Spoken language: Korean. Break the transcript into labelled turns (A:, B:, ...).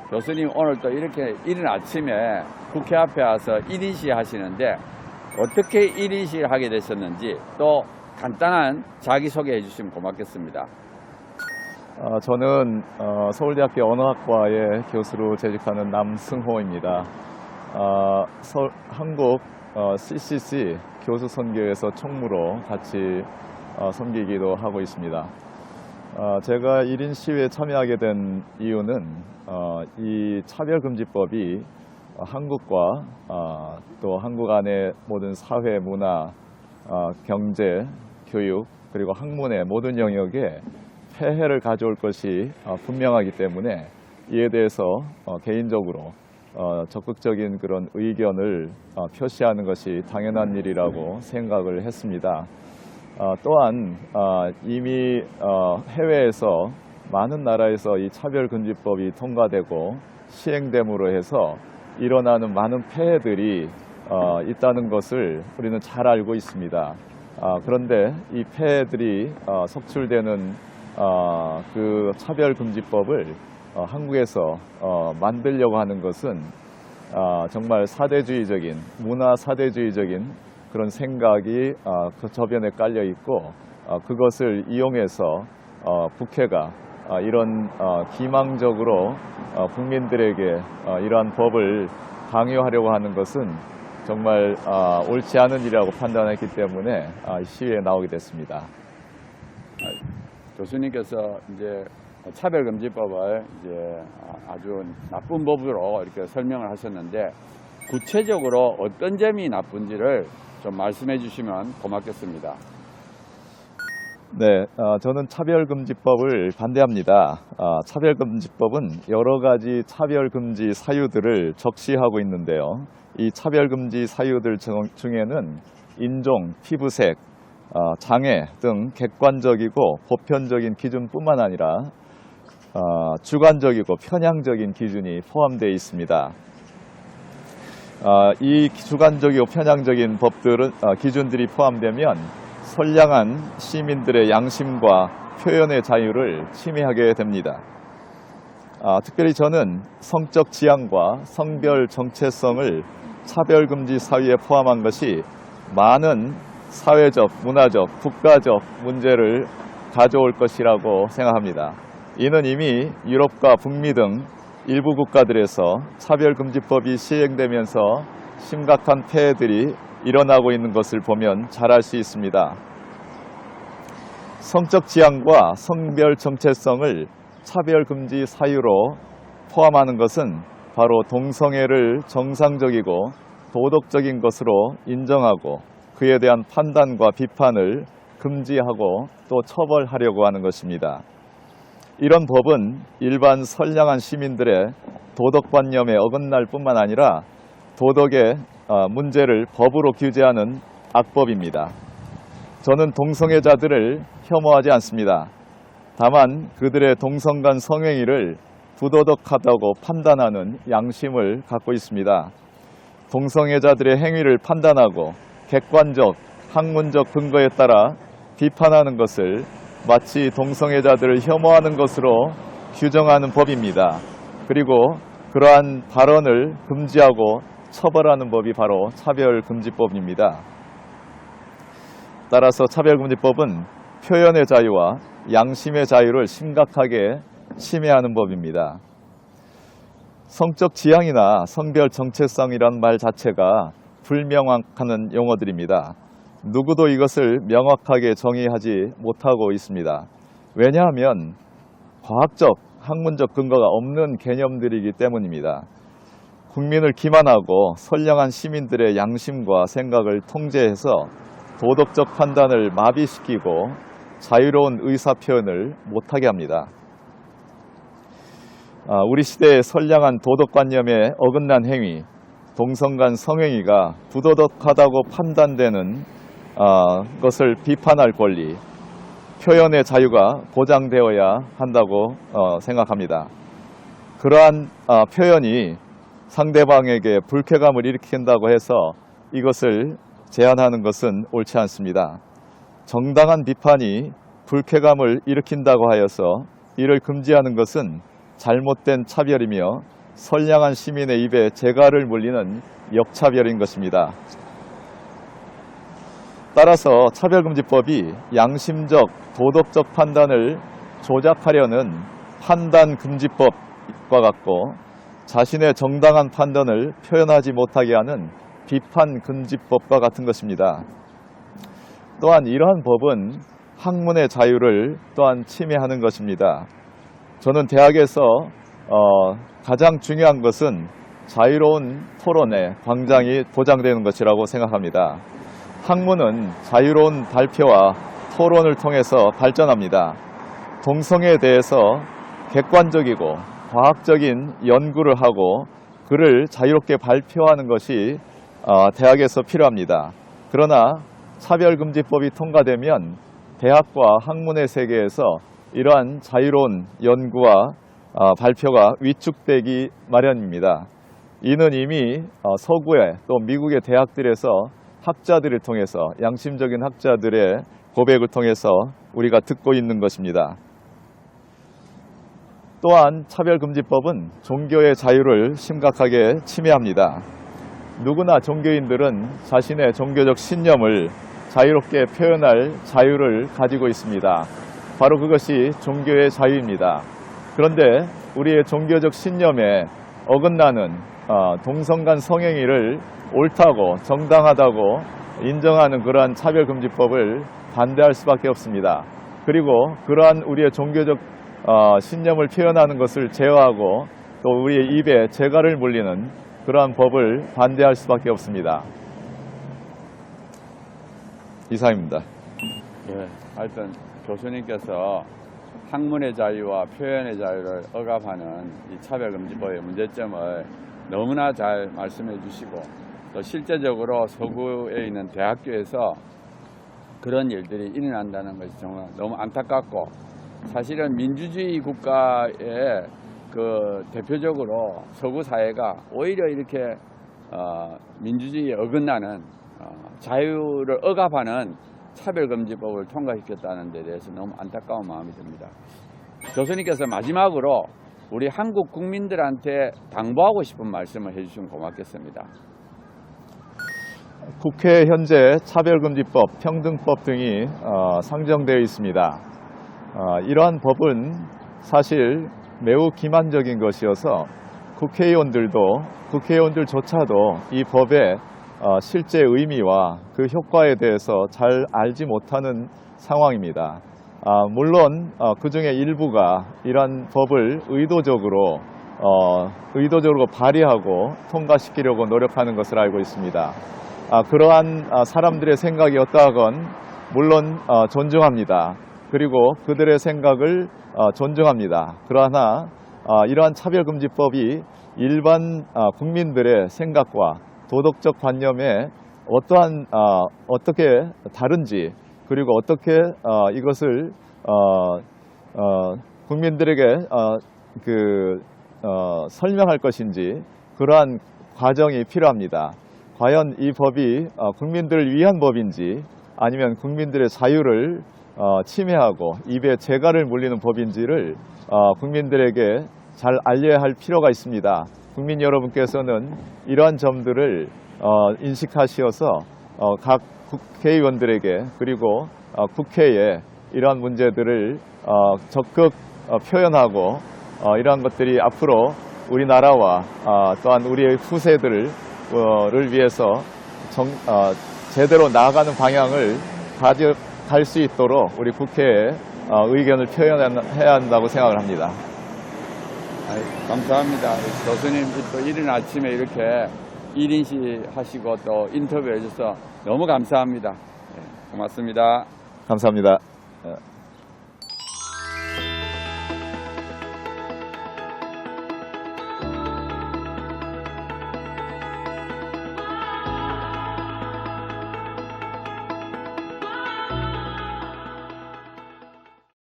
A: 교수님 오늘 또 이렇게 이른 아침에 국회 앞에 와서 1인 시위 하시는데 어떻게 1인 시위를 하게 되셨는지 또 간단한 자기소개 해주시면 고맙겠습니다.
B: 저는 서울대학교 언어학과의 교수로 재직하는 남승호입니다. 한국 CCC 교수선교에서 총무로 같이 섬기기도 하고 있습니다. 제가 1인 시위에 참여하게 된 이유는 이 차별금지법이 한국과 또 한국 안의 모든 사회, 문화, 경제, 교육 그리고 학문의 모든 영역에 폐해를 가져올 것이 분명하기 때문에 이에 대해서 개인적으로 적극적인 그런 의견을 표시하는 것이 당연한 일이라고 생각을 했습니다. 또한 이미 해외에서 많은 나라에서 이 차별금지법이 통과되고 시행됨으로 해서 일어나는 많은 폐해들이 있다는 것을 우리는 잘 알고 있습니다. 그런데 이 폐해들이 속출되는 그 차별금지법을 한국에서 만들려고 하는 것은 정말 사대주의적인, 문화 사대주의적인 그런 생각이 그 저변에 깔려 있고 그것을 이용해서 국회가 이런 기망적으로 국민들에게 이러한 법을 강요하려고 하는 것은 정말 옳지 않은 일이라고 판단했기 때문에 시위에 나오게 됐습니다.
A: 교수님께서 이제 차별금지법을 이제 아주 나쁜 법으로 이렇게 설명을 하셨는데 구체적으로 어떤 점이 나쁜지를 좀 말씀해 주시면 고맙겠습니다.
B: 네, 저는 차별금지법을 반대합니다. 차별금지법은 여러 가지 차별금지 사유들을 적시하고 있는데요. 이 차별금지 사유들 중에는 인종, 피부색, 장애 등 객관적이고 보편적인 기준뿐만 아니라 주관적이고 편향적인 기준이 포함되어 있습니다. 이 주관적이고 편향적인 기준들이 포함되면 선량한 시민들의 양심과 표현의 자유를 침해하게 됩니다. 특별히 저는 성적 지향과 성별 정체성을 차별금지 사유에 포함한 것이 많은 사회적, 문화적, 국가적 문제를 가져올 것이라고 생각합니다. 이는 이미 유럽과 북미 등 일부 국가들에서 차별금지법이 시행되면서 심각한 폐해들이 일어나고 있는 것을 보면 잘 알 수 있습니다. 성적 지향과 성별 정체성을 차별금지 사유로 포함하는 것은 바로 동성애를 정상적이고 도덕적인 것으로 인정하고 그에 대한 판단과 비판을 금지하고 또 처벌하려고 하는 것입니다. 이런 법은 일반 선량한 시민들의 도덕관념에 어긋날 뿐만 아니라 도덕의 문제를 법으로 규제하는 악법입니다. 저는 동성애자들을 혐오하지 않습니다. 다만 그들의 동성 간 성행위를 부도덕하다고 판단하는 양심을 갖고 있습니다. 동성애자들의 행위를 판단하고 객관적, 학문적 근거에 따라 비판하는 것을 마치 동성애자들을 혐오하는 것으로 규정하는 법입니다. 그리고 그러한 발언을 금지하고 처벌하는 법이 바로 차별금지법입니다. 따라서 차별금지법은 표현의 자유와 양심의 자유를 심각하게 침해하는 법입니다. 성적 지향이나 성별 정체성이란 말 자체가 불명확한 용어들입니다. 누구도 이것을 명확하게 정의하지 못하고 있습니다. 왜냐하면 과학적, 학문적 근거가 없는 개념들이기 때문입니다. 국민을 기만하고 선량한 시민들의 양심과 생각을 통제해서 도덕적 판단을 마비시키고 자유로운 의사표현을 못하게 합니다. 우리 시대의 선량한 도덕관념에 어긋난 행위, 동성 간 성행위가 부도덕하다고 판단되는 것을 비판할 권리, 표현의 자유가 보장되어야 한다고 생각합니다. 그러한 표현이 상대방에게 불쾌감을 일으킨다고 해서 이것을 제한하는 것은 옳지 않습니다. 정당한 비판이 불쾌감을 일으킨다고 하여서 이를 금지하는 것은 잘못된 차별이며 선량한 시민의 입에 재갈을 물리는 역차별인 것입니다. 따라서 차별금지법이 양심적, 도덕적 판단을 조작하려는 판단금지법과 같고 자신의 정당한 판단을 표현하지 못하게 하는 비판금지법과 같은 것입니다. 또한 이러한 법은 학문의 자유를 또한 침해하는 것입니다. 저는 대학에서 가장 중요한 것은 자유로운 토론의 광장이 보장되는 것이라고 생각합니다. 학문은 자유로운 발표와 토론을 통해서 발전합니다. 동성애에 대해서 객관적이고 과학적인 연구를 하고 그를 자유롭게 발표하는 것이 대학에서 필요합니다. 그러나 차별금지법이 통과되면 대학과 학문의 세계에서 이러한 자유로운 연구와 발표가 위축되기 마련입니다. 이는 이미 서구의 또 미국의 대학들에서 학자들을 통해서 양심적인 학자들의 고백을 통해서 우리가 듣고 있는 것입니다. 또한 차별금지법은 종교의 자유를 심각하게 침해합니다. 누구나 종교인들은 자신의 종교적 신념을 자유롭게 표현할 자유를 가지고 있습니다. 바로 그것이 종교의 자유입니다. 그런데 우리의 종교적 신념에 어긋나는 동성간 성행위를 옳다고 정당하다고 인정하는 그러한 차별금지법을 반대할 수밖에 없습니다. 그리고 그러한 우리의 종교적 신념을 표현하는 것을 제어하고 또 우리의 입에 재갈을 물리는 그러한 법을 반대할 수밖에 없습니다. 이상입니다.
A: 예, 하여튼 교수님께서 학문의 자유와 표현의 자유를 억압하는 이 차별금지법의 문제점을 너무나 잘 말씀해 주시고 또 실제적으로 서구에 있는 대학교에서 그런 일들이 일어난다는 것이 정말 너무 안타깝고 사실은 민주주의 국가의 그 대표적으로 서구 사회가 오히려 이렇게 민주주의에 어긋나는 자유를 억압하는 차별금지법을 통과시켰다는 데 대해서 너무 안타까운 마음이 듭니다. 교수님께서 마지막으로 우리 한국 국민들한테 당부하고 싶은 말씀을 해주시면 고맙겠습니다.
B: 국회에 현재 차별금지법, 평등법 등이 상정되어 있습니다. 이러한 법은 사실 매우 기만적인 것이어서 국회의원들조차도 이 법의 실제 의미와 그 효과에 대해서 잘 알지 못하는 상황입니다. 물론 그 중에 일부가 이러한 법을 의도적으로 발의하고 통과시키려고 노력하는 것을 알고 있습니다. 그러한 사람들의 생각이 어떠하건 물론 존중합니다. 그리고 그들의 생각을 존중합니다. 그러나 이러한 차별금지법이 일반 국민들의 생각과 도덕적 관념에 어떻게 다른지 그리고 어떻게 이것을 국민들에게 설명할 것인지 그러한 과정이 필요합니다. 과연 이 법이 국민들을 위한 법인지 아니면 국민들의 자유를 침해하고 입에 재갈을 물리는 법인지를 국민들에게 잘 알려야 할 필요가 있습니다. 국민 여러분께서는 이러한 점들을 인식하시어서 각 국회의원들에게 그리고 국회에 이러한 문제들을 적극 표현하고 이러한 것들이 앞으로 우리나라와 또한 우리의 후세들을 위해서 제대로 나아가는 방향을 가져갈 수 있도록 우리 국회에 의견을 표현해야 한다고 생각을 합니다.
A: 감사합니다. 교수님 또 이른 아침에 이렇게 1인시 하시고 또 인터뷰 해주셔서 너무 감사합니다. 고맙습니다.
B: 감사합니다.